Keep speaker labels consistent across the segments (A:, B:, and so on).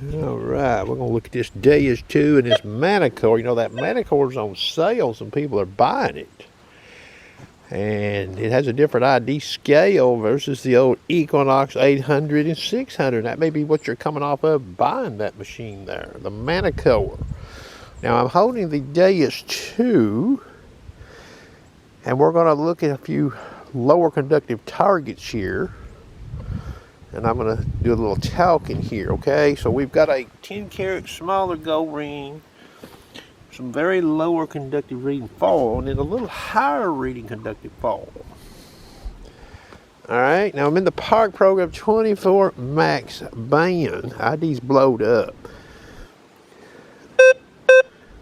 A: All right, we're gonna look at this Deus 2 and this Manticore. You know that Manticore's on sale, some people are buying it. And it has a different ID scale versus the old Equinox 800 and 600. That may be what you're coming off of buying that machine there, the Manticore. Now I'm holding the Deus 2, and we're gonna look at a few lower conductive targets here. And I'm going to do a little talking here, okay? So we've got a 10 karat smaller gold ring, some very lower conductive reading foil, and then a little higher reading conductive foil. All right, now I'm in the Park Program 24 Max band. ID's blowed up.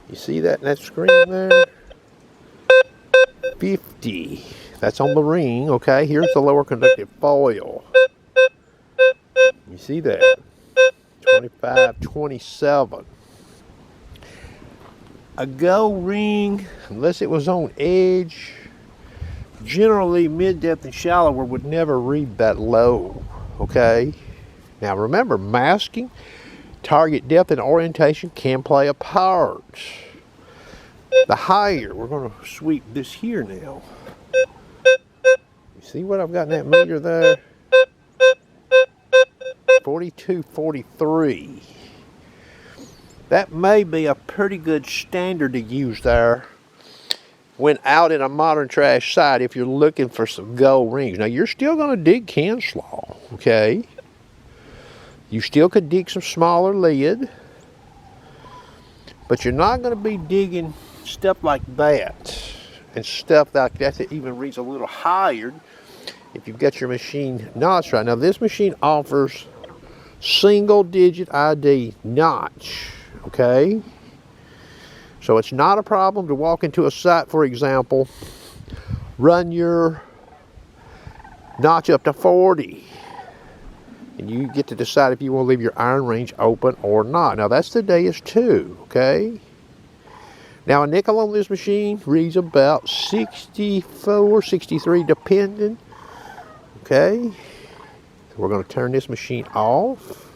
A: You see that in that screen there? 50. That's on the ring, okay? Here's the lower conductive foil. You see that? 25, 27. A gold ring, unless it was on edge, generally mid-depth and shallower would never read that low, okay? Now remember, masking, target depth, and orientation can play a part. The higher, we're going to sweep this here now. You see what I've got in that meter there? 42, 43. That may be a pretty good standard to use there when out in a modern trash site if you're looking for some gold rings. Now you're still going to dig can slaw, okay? You still could dig some smaller lead, but you're not going to be digging stuff like that and stuff like that even reads a little higher if you've got your machine notch right. Now this machine offers single digit ID notch, okay? So it's not a problem to walk into a site, for example, run your notch up to 40, and you get to decide if you want to leave your iron range open or not. Now that's the Deus 2, okay? Now a nickel on this machine reads about 64, 63 depending, okay? We're going to turn this machine off.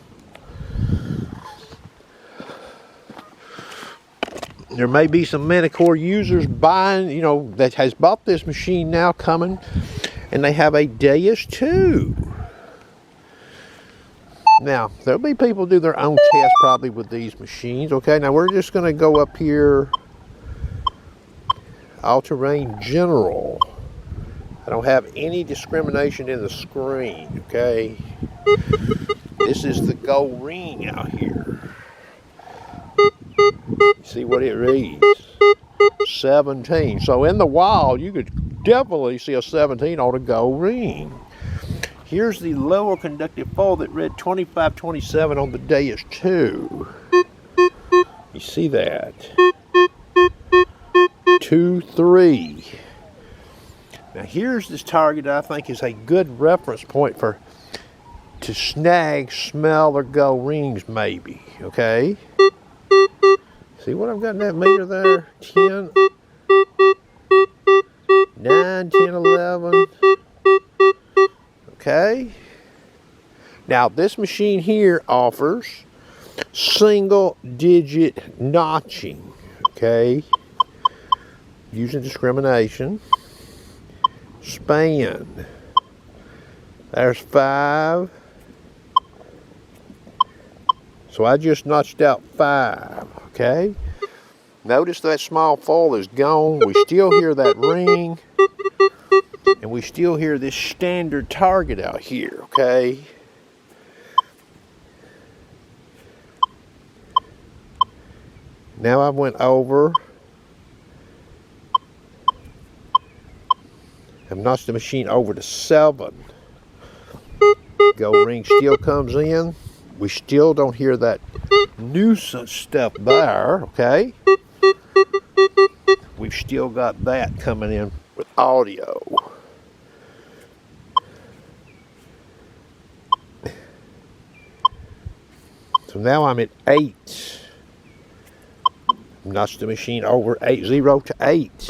A: There may be some Manticore users buying, you know, that has bought this machine now coming, and they have a Deus 2. Now, there'll be people do their own tests probably with these machines, okay? Now, we're just going to go up here, all-terrain general. I don't have any discrimination in the screen, okay? This is the gold ring out here. See what it reads? 17. So in the wild, you could definitely see a 17 on a gold ring. Here's the lower conductive foil that read 25, 27 on the Deus 2. You see that? 2, 3. Now here's this target I think is a good reference point to snag smaller gold rings maybe, okay? See what I've got in that meter there? 10, 9, 10, 11. Okay? Now this machine here offers single digit notching, okay? Using discrimination. Span. There's 5. So I just notched out 5, okay? Notice that small foil is gone. We still hear that ring, and we still hear this standard target out here, okay? Now I went over. I've notched the machine over to 7. Gold ring still comes in. We still don't hear that nuisance stuff there, okay? We've still got that coming in with audio. So now I'm at 8. Notched the machine over 8, 0 to 8.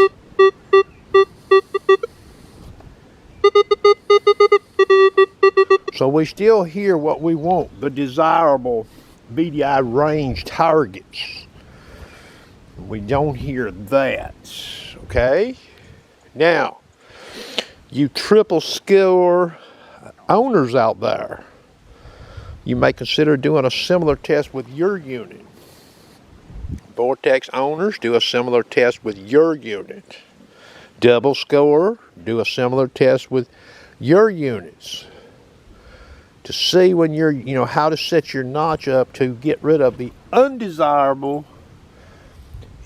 A: So we still hear what we want, the desirable VDI range targets. We don't hear that, okay? Now, you triple score owners out there, you may consider doing a similar test with your unit. Vortex owners, do a similar test with your unit. Double score, do a similar test with your units to see when you're, how to set your notch up to get rid of the undesirable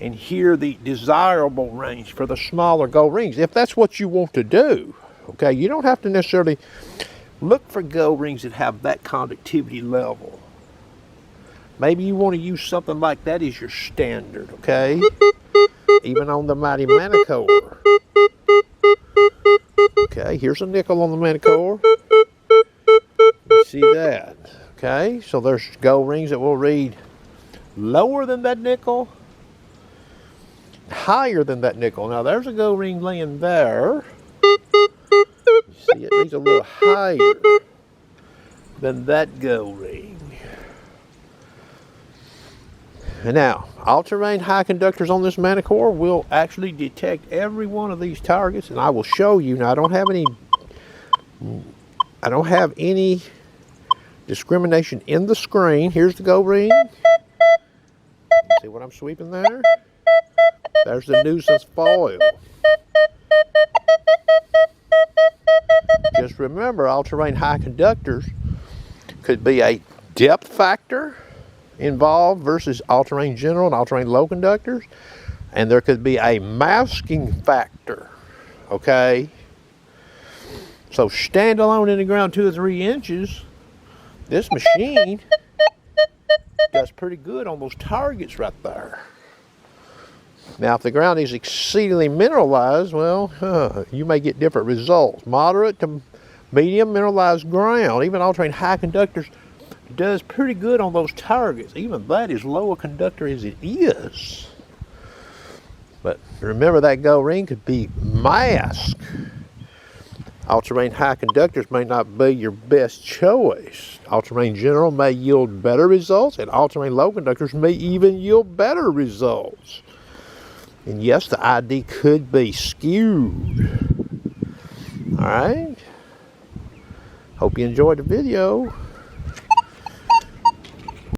A: and hear the desirable range for the smaller gold rings, if that's what you want to do. Okay, you don't have to necessarily look for gold rings that have that conductivity level. Maybe you want to use something like that as your standard, okay? Even on the mighty Manticore. Okay, here's a nickel on the Manticore. You see that? Okay, so there's gold rings that will read lower than that nickel, higher than that nickel. Now there's a gold ring laying there. You see it reads a little higher than that gold ring. And now, all-terrain high conductors on this Manticore will actually detect every one of these targets, and I will show you. Now, I don't have any discrimination in the screen. Here's the gold ring. See what I'm sweeping there? There's the nuisance foil. Just remember, all-terrain high conductors could be a depth factor involved versus all-terrain general and all-terrain low conductors, and there could be a masking factor, okay? So standalone in the ground 2 or 3 inches, this machine does pretty good on those targets right there. Now if the ground is exceedingly mineralized, well, you may get different results. Moderate to medium mineralized ground, even all-terrain high conductors, does pretty good on those targets. Even that is lower conductor as it is. But remember, that gold ring could be masked. All-terrain high conductors may not be your best choice. All-terrain general may yield better results, and all-terrain low conductors may even yield better results. And yes, the ID could be skewed. All right. Hope you enjoyed the video.